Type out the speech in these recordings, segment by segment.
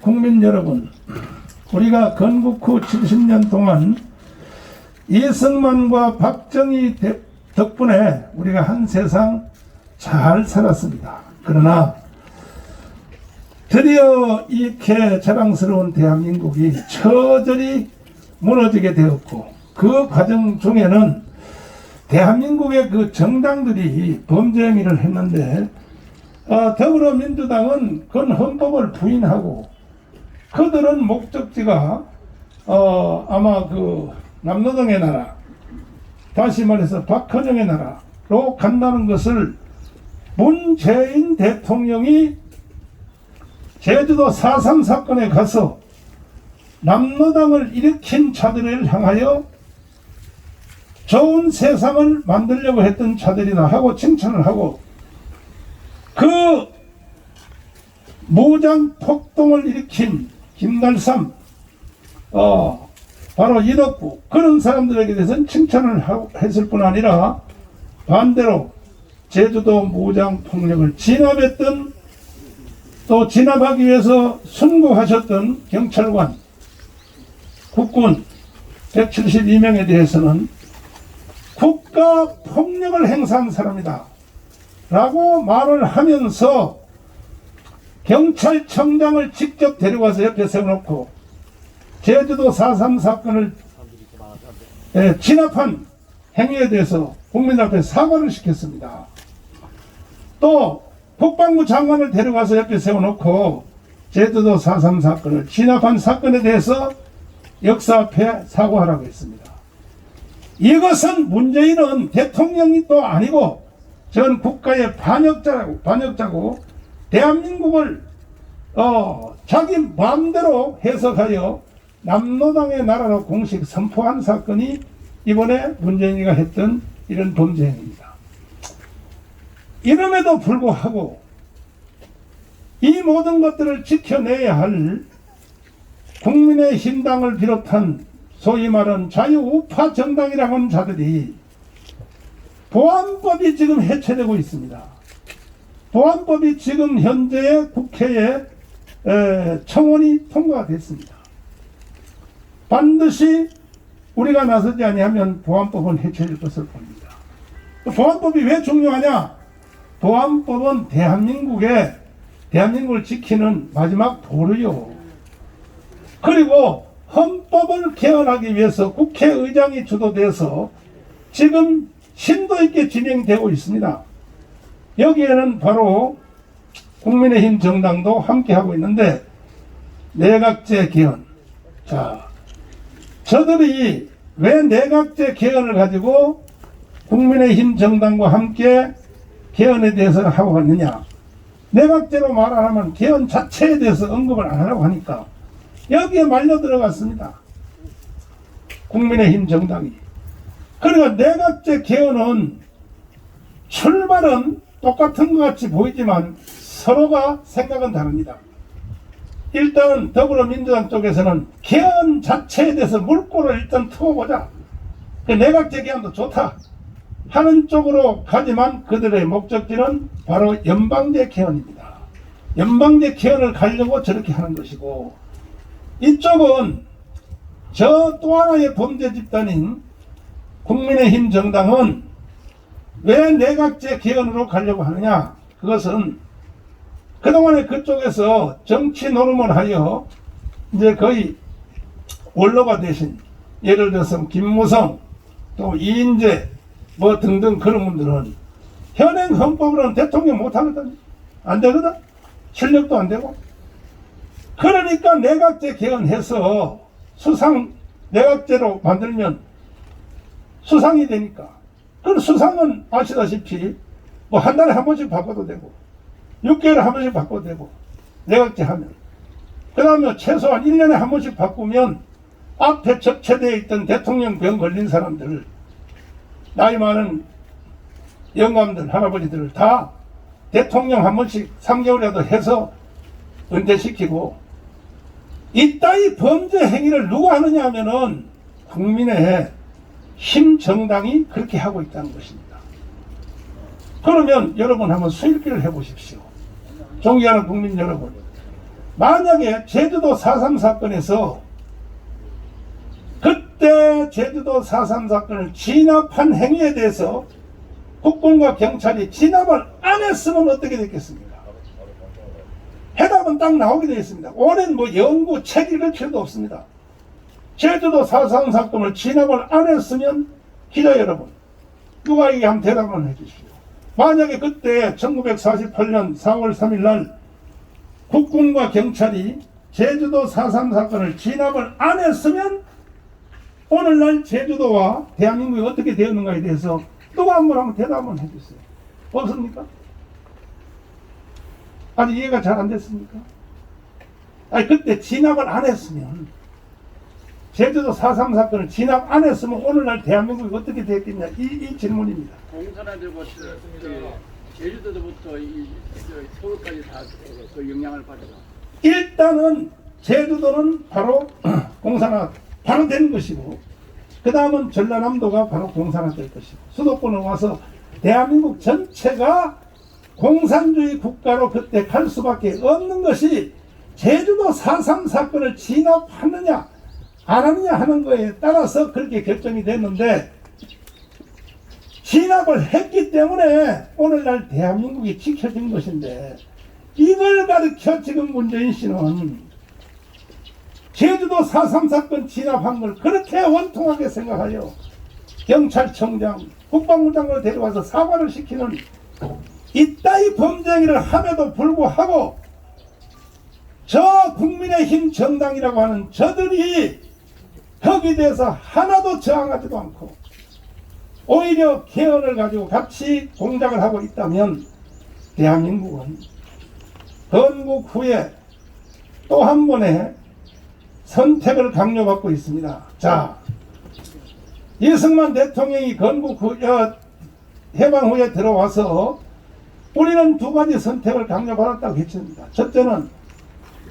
국민 여러분, 우리가 건국 후 70년 동안 이승만과 박정희 덕분에 우리가 한 세상 잘 살았습니다. 그러나 드디어 이렇게 자랑스러운 대한민국이 처절히 무너지게 되었고, 그 과정 중에는 대한민국의 그 정당들이 범죄 행위를 했는데, 더불어민주당은 그건 헌법을 부인하고, 그들은 목적지가 아마 그 남노동의 나라, 다시 말해서 박헌영의 나라로 간다는 것을 문재인 대통령이 제주도 4.3 사건에 가서 남노당을 일으킨 자들을 향하여 좋은 세상을 만들려고 했던 자들이다 하고 칭찬을 하고, 그 무장 폭동을 일으킨 김달삼, 바로 이덕구, 그런 사람들에게 대해서는 칭찬을 했을 뿐 아니라 반대로 제주도 무장 폭력을 진압했던, 또 진압하기 위해서 순국하셨던 경찰관, 국군 172명에 대해서는 국가 폭력을 행사한 사람이다 라고 말을 하면서 경찰청장을 직접 데려가서 옆에 세워놓고 제주도 4.3 사건을 진압한 행위에 대해서 국민 앞에 사과를 시켰습니다. 또 국방부 장관을 데려가서 옆에 세워놓고 제주도 4.3 사건을 진압한 사건에 대해서 역사 앞에 사과하라고 했습니다. 이것은 문재인은 대통령이 또 아니고 전 국가의 반역자고 대한민국을 자기 마음대로 해석하여 남노당의 나라로 공식 선포한 사건이 이번에 문재인이가 했던 이런 범죄 행위입니다. 이름에도 불구하고 이 모든 것들을 지켜내야 할 국민의힘당을 비롯한 소위 말하는 자유우파 정당이라고 하는 자들이 보안법이 지금 해체되고 있습니다. 보안법이 지금 현재 국회에 청원이 통과됐습니다. 반드시 우리가 나서지 아니하면 보안법은 해체될 것을 봅니다. 보안법이 왜 중요하냐? 보안법은 대한민국을 지키는 마지막 도르요. 그리고 헌법을 개헌하기 위해서 국회의장이 주도돼서 지금 심도 있게 진행되고 있습니다. 여기에는 바로 국민의힘 정당도 함께하고 있는데, 내각제 개헌. 자, 저들이 왜 내각제 개헌을 가지고 국민의힘 정당과 함께 개헌에 대해서 하고 갔느냐? 내각제로 말 안 하면 개헌 자체에 대해서 언급을 안 하려고 하니까 여기에 말려 들어갔습니다. 국민의힘 정당이. 그러니까 내각제 개헌은 출발은 똑같은 것 같이 보이지만 서로가 생각은 다릅니다. 일단은 더불어민주당 쪽에서는 개헌 자체에 대해서 물꼬를 일단 트워보자. 내각제 개헌도 좋다 하는 쪽으로 가지만 그들의 목적지는 바로 연방제 개헌입니다. 연방제 개헌을 가려고 저렇게 하는 것이고, 이쪽은 저 또 하나의 범죄 집단인 국민의힘 정당은 왜 내각제 개헌으로 가려고 하느냐? 그것은 그동안에 그쪽에서 정치 노름을 하여 이제 거의 원로가 되신, 예를 들어서 김무성, 또 이인재 뭐 등등 그런 분들은 현행 헌법으로는 대통령 못하거든. 안 되거든. 실력도 안 되고. 그러니까 내각제 개헌해서 내각제로 만들면 수상이 되니까. 그 수상은 아시다시피 뭐 한 달에 한 번씩 바꿔도 되고 6개월에 한 번씩 바꿔도 되고, 내각제 하면. 그 다음에 최소한 1년에 한 번씩 바꾸면 앞에 적체되어 있던 대통령 병 걸린 사람들, 나이 많은 영감들, 할아버지들을 다 대통령 한 번씩 3개월이라도 해서 은퇴시키고, 이따위 범죄 행위를 누가 하느냐 하면은 국민의 힘 정당이 그렇게 하고 있다는 것입니다. 그러면 여러분 한번 수일기를 해보십시오. 존경하는 국민 여러분, 만약에 제주도 4.3 사건에서 그때 제주도 4.3 사건을 진압한 행위에 대해서 국군과 경찰이 진압을 안 했으면 어떻게 됐겠습니까? 해답은 딱 나오게 되어 있습니다. 오랜 연구, 책 읽을 필요도 없습니다. 제주도 4.3 사건을 진압을 안 했으면 기자 여러분, 누가 이게 한번 대답을 해주시오. 만약에 그때 1948년 4월 3일 날 국군과 경찰이 제주도 4.3 사건을 진압을 안 했으면 오늘날 제주도와 대한민국이 어떻게 되었는가에 대해서 누가 한번 대답을 해주세요. 없습니까? 아직 이해가 잘 안 됐습니까? 아니 그때 진압을 안 했으면, 제주도 4.3 사건을 진압 안 했으면 오늘날 대한민국이 어떻게 됐겠냐, 이 질문입니다. 공산화되고 제주도부터 서울까지 다 그 영향을 받아서 일단은 제주도는 바로 공산화 바로 된 것이고, 그 다음은 전라남도가 바로 공산화 될 것이고, 수도권으로 와서 대한민국 전체가 공산주의 국가로 그때 갈 수밖에 없는 것이 제주도 4.3 사건을 진압하느냐 안 하느냐 하는 거에 따라서 그렇게 결정이 됐는데, 진압을 했기 때문에 오늘날 대한민국이 지켜진 것인데, 이걸 가르쳐 지금 문재인 씨는 제주도 4.3 사건 진압한 걸 그렇게 원통하게 생각하여 경찰청장, 국방부장을 데려와서 사과를 시키는 이따위 범죄행위를 함에도 불구하고 저 국민의힘 정당이라고 하는 저들이 거기에 대해서 하나도 저항하지도 않고 오히려 개헌을 가지고 같이 공작을 하고 있다면, 대한민국은 건국 후에 또 한 번의 선택을 강요받고 있습니다. 자, 이승만 대통령이 건국 후, 해방 후에 들어와서 우리는 두 가지 선택을 강요받았다고 했습니다. 첫째는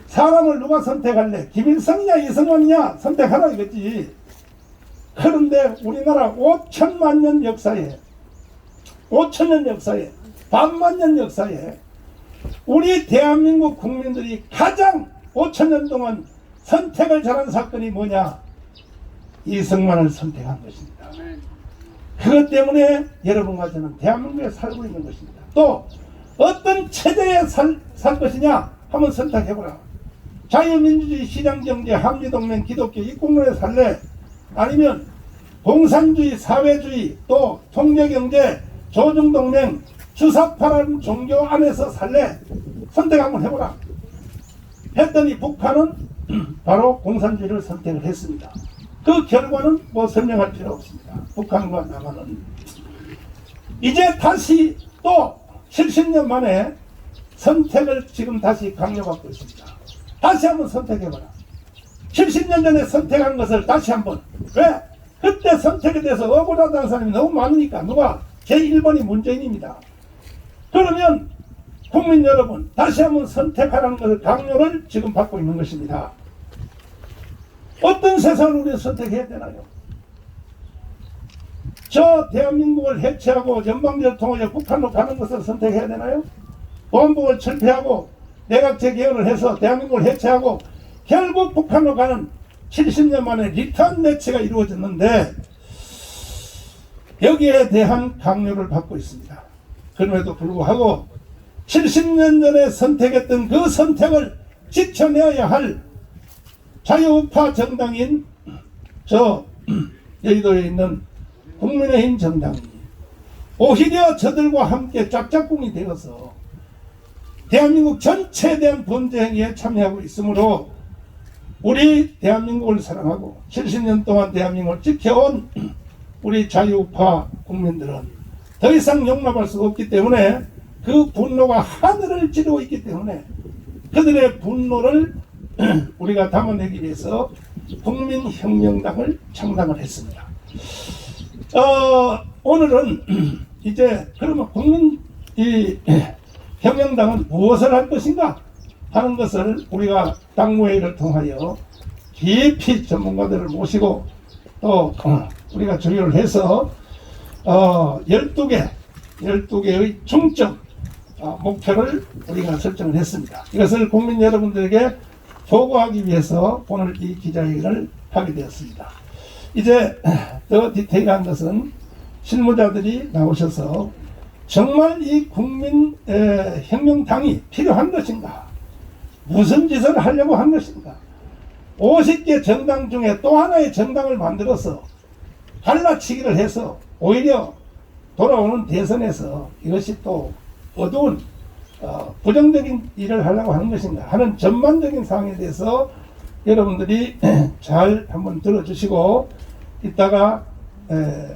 사람을 누가 선택할래? 김일성이냐 이승만이냐 선택하라 이거지. 그런데 우리나라 5천만 년 역사에, 5천년 역사에, 반만 년 역사에 우리 대한민국 국민들이 가장 5천년 동안 선택을 잘한 사건이 뭐냐? 이승만을 선택한 것입니다. 그것 때문에 여러분과 저는 대한민국에 살고 있는 것입니다. 또 어떤 체제에 살 것이냐 한번 선택해보라. 자유민주주의, 시장경제, 한미동맹, 기독교 이 국면에 살래? 아니면 공산주의, 사회주의, 또 통제경제, 조중동맹, 주사파라는 종교 안에서 살래? 선택 한번 해보라. 했더니 북한은 바로 공산주의를 선택을 했습니다. 그 결과는 설명할 필요 없습니다. 북한과 남한은 이제 다시 또 70년 만에 선택을 지금 다시 강요받고 있습니다. 다시 한번 선택해봐라. 70년 전에 선택한 것을 다시 한번. 왜? 그때 선택에 대해서 억울하다는 사람이 너무 많으니까. 누가? 제1번이 문재인입니다. 그러면 국민 여러분, 다시 한번 선택하라는 것을 강요를 지금 받고 있는 것입니다. 어떤 세상을 우리가 선택해야 되나요? 저 대한민국을 해체하고 연방제를 통하여 북한으로 가는 것을 선택해야 되나요? 보안법을 철폐하고 내각 재개헌을 해서 대한민국을 해체하고 결국 북한으로 가는 70년 만에 리턴 매치가 이루어졌는데, 여기에 대한 강요를 받고 있습니다. 그럼에도 불구하고 70년 전에 선택했던 그 선택을 지켜내어야 할 자유우파 정당인 저 여의도에 있는 국민의힘 정당이 오히려 저들과 함께 짝짝꿍이 되어서 대한민국 전체에 대한 범죄 행위에 참여하고 있으므로, 우리 대한민국을 사랑하고 70년 동안 대한민국을 지켜온 우리 자유우파 국민들은 더 이상 용납할 수가 없기 때문에, 그 분노가 하늘을 찌르고 있기 때문에 그들의 분노를 우리가 담아내기 위해서 국민혁명당을 창당을 했습니다. 오늘은 이제 그러면 혁명당은 무엇을 할 것인가 하는 것을 우리가 당무회의를 통하여 깊이 전문가들을 모시고 또 우리가 조율을 해서 12개의 중점 목표를 우리가 설정을 했습니다. 이것을 국민 여러분들에게 보고하기 위해서 오늘 이 기자회견을 하게 되었습니다. 이제 더 디테일한 것은 실무자들이 나오셔서 정말 이 국민혁명당이 필요한 것인가? 무슨 짓을 하려고 한 것인가? 50개 정당 중에 또 하나의 정당을 만들어서 갈라치기를 해서 오히려 돌아오는 대선에서 이것이 또 어두운 부정적인 일을 하려고 하는 것인가 하는 전반적인 상황에 대해서 여러분들이 잘 한번 들어주시고 이따가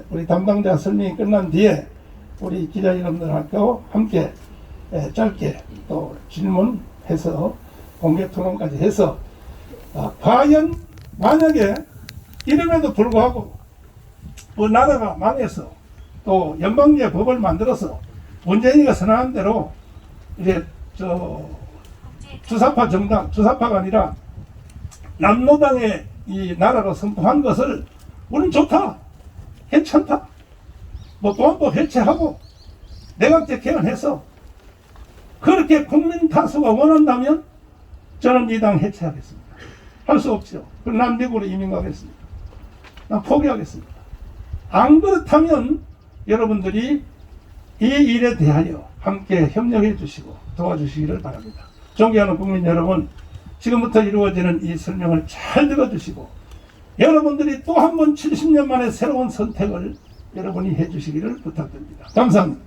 우리 담당자 설명이 끝난 뒤에 우리 기자 여러분들하고 함께 짧게 또 질문해서 공개 토론까지 해서 과연 만약에 이름에도 불구하고 뭐 나라가 망해서 또 연방제 법을 만들어서 문재인이가 선언한 대로 이제 주사파 정당, 주사파가 아니라 남노당의 이 나라로 선포한 것을 우리는 좋다, 괜찮다, 뭐 보안법 해체하고 내각제 개헌해서 그렇게 국민 다수가 원한다면 저는 이 당 해체하겠습니다. 할 수 없죠. 그럼 난 미국으로 이민 가겠습니다. 난 포기하겠습니다. 안 그렇다면 여러분들이 이 일에 대하여 함께 협력해 주시고 도와주시기를 바랍니다. 존경하는 국민 여러분, 지금부터 이루어지는 이 설명을 잘 들어주시고 여러분들이 또 한 번 70년 만에 새로운 선택을 여러분이 해주시기를 부탁드립니다. 감사합니다.